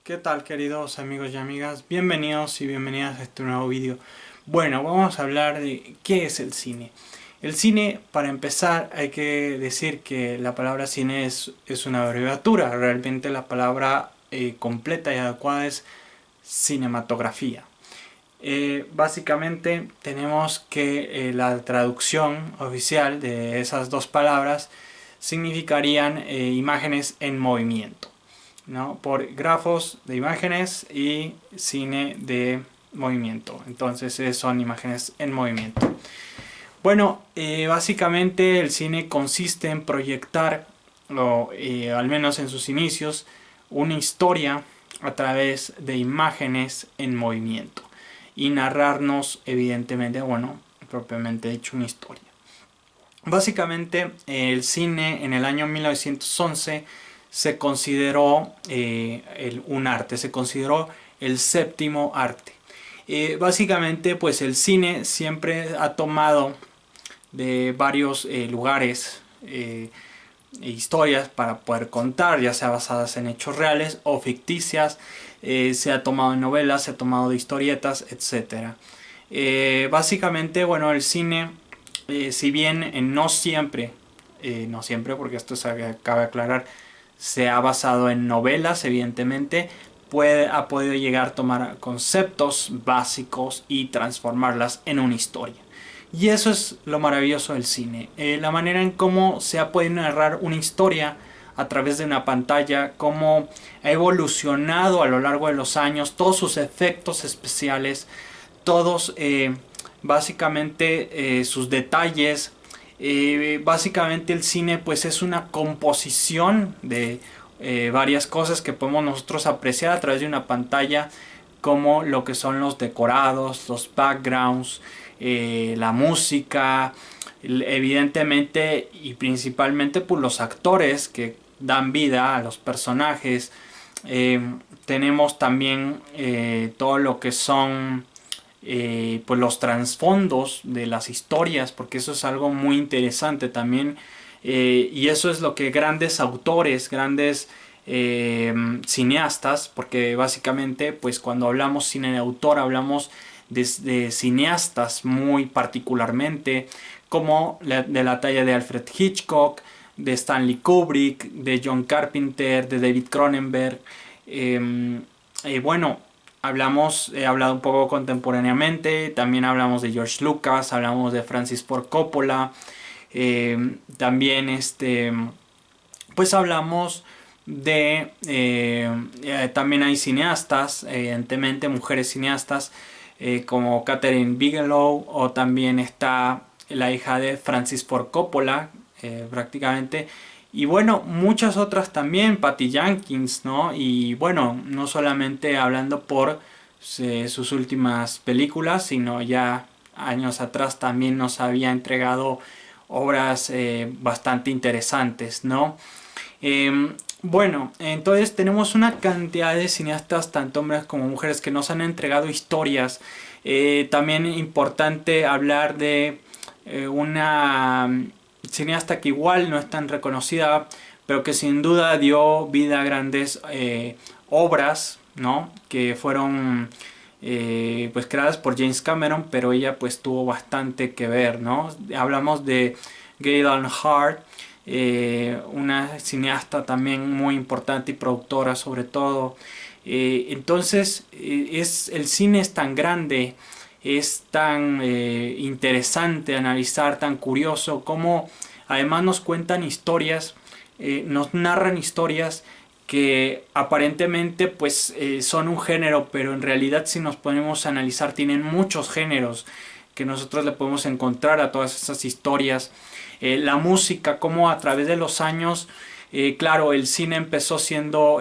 ¿Qué tal, queridos amigos y amigas? Bienvenidos y bienvenidas a este nuevo vídeo. Bueno, vamos a hablar de qué es el cine. El cine, para empezar, hay que decir que la palabra cine es una abreviatura. Realmente la palabra completa y adecuada es cinematografía. Básicamente tenemos que la traducción oficial de esas dos palabras significarían imágenes en movimiento, ¿no? Por grafos de imágenes y cine de movimiento. Entonces son imágenes en movimiento. Bueno, básicamente el cine consiste en proyectar, o al menos en sus inicios, una historia a través de imágenes en movimiento y narrarnos, evidentemente, bueno, propiamente dicho, una historia. Básicamente, el cine en el año 1911 se consideró un arte, se consideró el séptimo arte. Básicamente, pues el cine siempre ha tomado de varios lugares historias para poder contar, ya sea basadas en hechos reales o ficticias, se ha tomado en novelas, se ha tomado de historietas, etcétera. Básicamente, bueno, el cine, si bien no siempre, porque esto se cabe aclarar, se ha basado en novelas, evidentemente, ha podido llegar a tomar conceptos básicos y transformarlas en una historia. Y eso es lo maravilloso del cine, la manera en cómo se ha podido narrar una historia a través de una pantalla, cómo ha evolucionado a lo largo de los años, todos sus efectos especiales, todos básicamente sus detalles. Básicamente el cine pues es una composición de varias cosas que podemos nosotros apreciar a través de una pantalla, como lo que son los decorados, los backgrounds, la música, evidentemente y principalmente pues los actores que dan vida a los personajes. Tenemos también todo lo que son pues los trasfondos de las historias, porque eso es algo muy interesante también, y eso es lo que grandes autores, grandes cineastas, porque básicamente pues cuando hablamos cine de autor hablamos de cineastas muy particularmente, como de la talla de Alfred Hitchcock, de Stanley Kubrick, de John Carpenter, de David Cronenberg. Bueno, he hablado un poco contemporáneamente, también hablamos de George Lucas, hablamos de Francis Ford Coppola, también pues hablamos de, también hay cineastas, evidentemente mujeres cineastas, como Catherine Bigelow, o también está la hija de Francis Ford Coppola, prácticamente. Y bueno, muchas otras también, Patty Jenkins, ¿no? Y bueno, no solamente hablando por sus últimas películas, sino ya años atrás también nos había entregado obras bastante interesantes, ¿no? Bueno, entonces tenemos una cantidad de cineastas, tanto hombres como mujeres, que nos han entregado historias. También importante hablar de una cineasta que igual no es tan reconocida, pero que sin duda dio vida a grandes obras, ¿no? Que fueron pues creadas por James Cameron, pero ella pues tuvo bastante que ver, ¿no? Hablamos de Gaylan Hart, una cineasta también muy importante y productora sobre todo. Entonces el cine es tan grande, es tan interesante analizar, tan curioso, como además nos cuentan historias, nos narran historias que aparentemente pues son un género, pero en realidad si nos ponemos a analizar tienen muchos géneros que nosotros le podemos encontrar a todas esas historias. La música, como a través de los años, claro, el cine empezó siendo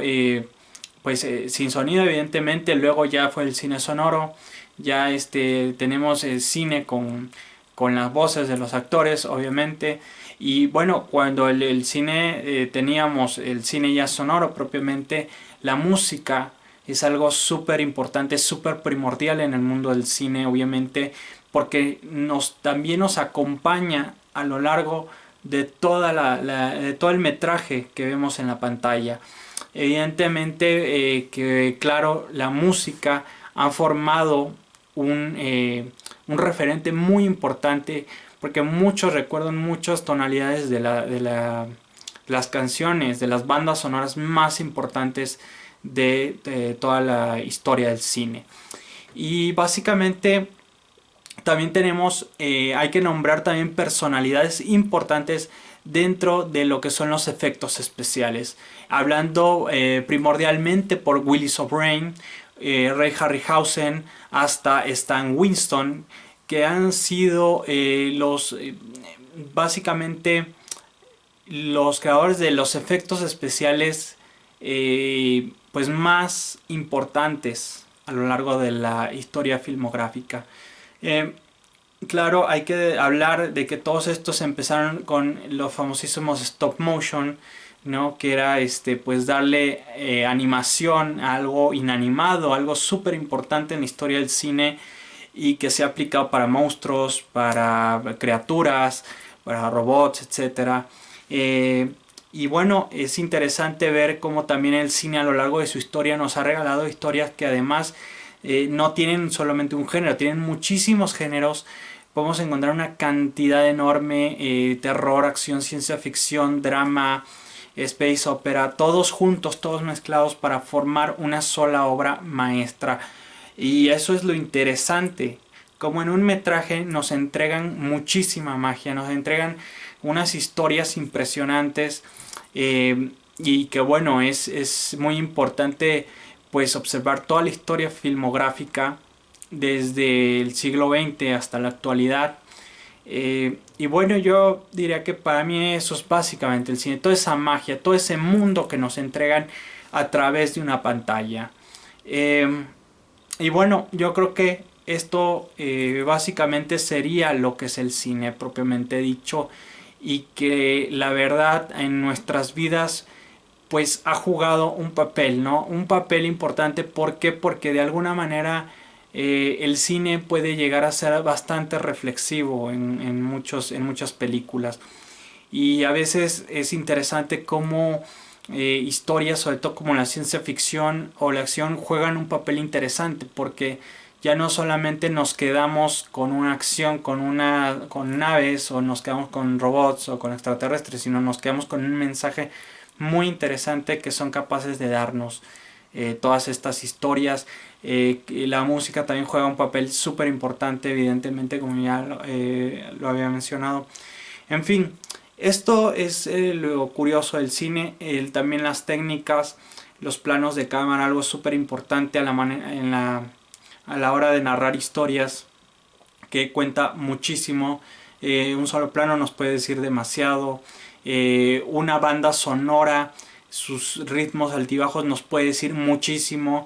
pues sin sonido, evidentemente, luego ya fue el cine sonoro, ya tenemos el cine con las voces de los actores, obviamente. Y bueno, cuando el cine teníamos el cine ya sonoro propiamente, la música es algo súper importante, súper primordial en el mundo del cine, obviamente, porque también nos acompaña a lo largo de todo el metraje que vemos en la pantalla. Evidentemente que claro, la música ha formado un referente muy importante porque muchos recuerdan muchas tonalidades las canciones, de las bandas sonoras más importantes de toda la historia del cine. Y básicamente también tenemos, hay que nombrar también personalidades importantes dentro de lo que son los efectos especiales. Hablando primordialmente por Willis O'Brien, Ray Harryhausen, hasta Stan Winston, que han sido básicamente los creadores de los efectos especiales pues más importantes a lo largo de la historia filmográfica. Eh, claro, hay que hablar de que todos estos empezaron con los famosísimos stop motion, ¿no? Que era pues darle animación a algo inanimado, algo súper importante en la historia del cine y que se ha aplicado para monstruos, para criaturas, para robots, etcétera. Y bueno, es interesante ver cómo también el cine a lo largo de su historia nos ha regalado historias que además no tienen solamente un género, tienen muchísimos géneros. Podemos encontrar una cantidad enorme, terror, acción, ciencia ficción, drama, space opera, todos juntos, todos mezclados para formar una sola obra maestra. Y eso es lo interesante, como en un metraje nos entregan muchísima magia, nos entregan unas historias impresionantes y que bueno, es muy importante pues observar toda la historia filmográfica desde el siglo XX hasta la actualidad. Y bueno, yo diría que para mí eso es básicamente el cine, toda esa magia, todo ese mundo que nos entregan a través de una pantalla. Y bueno, yo creo que esto básicamente sería lo que es el cine propiamente dicho y que la verdad en nuestras vidas pues ha jugado un papel, ¿no? Un papel importante. ¿Por qué? Porque de alguna manera el cine puede llegar a ser bastante reflexivo en muchas películas. Y a veces es interesante cómo historias, sobre todo como la ciencia ficción o la acción, juegan un papel interesante porque ya no solamente nos quedamos con una acción, con naves o nos quedamos con robots o con extraterrestres, sino nos quedamos con un mensaje muy interesante que son capaces de darnos todas estas historias. La música también juega un papel súper importante, evidentemente, como ya lo había mencionado. En fin, esto es lo curioso del cine, también las técnicas, los planos de cámara, algo súper importante a la hora de narrar historias, que cuenta muchísimo. Un solo plano nos puede decir demasiado. Una banda sonora, sus ritmos altibajos nos puede decir muchísimo.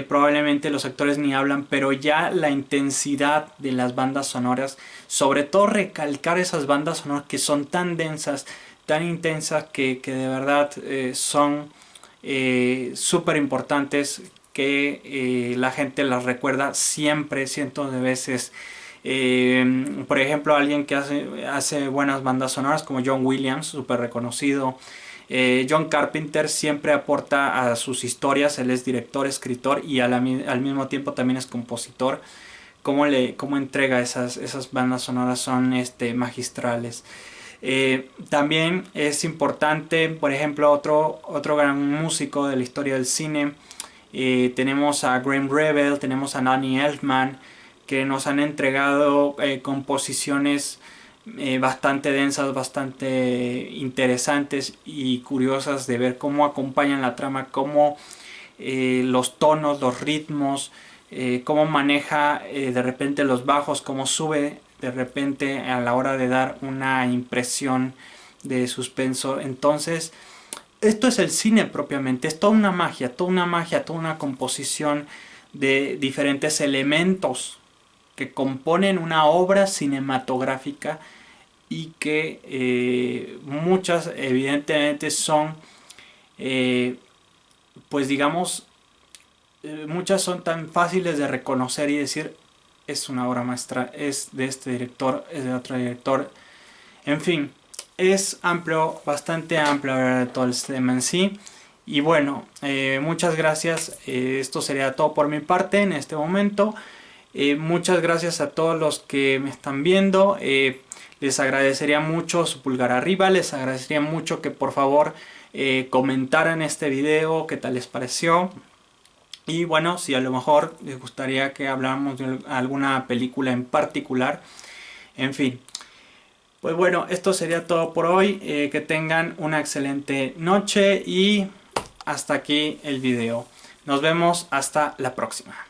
Probablemente los actores ni hablan, pero ya la intensidad de las bandas sonoras, sobre todo recalcar esas bandas sonoras que son tan densas, tan intensas, que de verdad son súper importantes, que la gente las recuerda siempre, cientos de veces. Por ejemplo, alguien que hace buenas bandas sonoras como John Williams, súper reconocido. John Carpenter siempre aporta a sus historias, él es director, escritor y al mismo tiempo también es compositor. Cómo entrega esas bandas sonoras son magistrales. También es importante, por ejemplo, otro gran músico de la historia del cine. Tenemos a Graham Revel, tenemos a Danny Elfman, que nos han entregado composiciones bastante densas, bastante interesantes y curiosas de ver cómo acompañan la trama, cómo los tonos, los ritmos, cómo maneja de repente los bajos, cómo sube de repente a la hora de dar una impresión de suspenso. Entonces, esto es el cine propiamente, es toda una magia, toda una composición de diferentes elementos que componen una obra cinematográfica y que muchas evidentemente son pues digamos muchas son tan fáciles de reconocer y decir es una obra maestra, es de este director, es de otro director, en fin, es amplio, bastante amplio hablar de todo el tema en sí. Y bueno, muchas gracias. Esto sería todo por mi parte en este momento. Muchas gracias a todos los que me están viendo. Les agradecería mucho su pulgar arriba. Les agradecería mucho que por favor comentaran este video, qué tal les pareció. Y bueno, si a lo mejor les gustaría que habláramos de alguna película en particular. En fin. Pues bueno, esto sería todo por hoy. Que tengan una excelente noche y hasta aquí el video. Nos vemos hasta la próxima.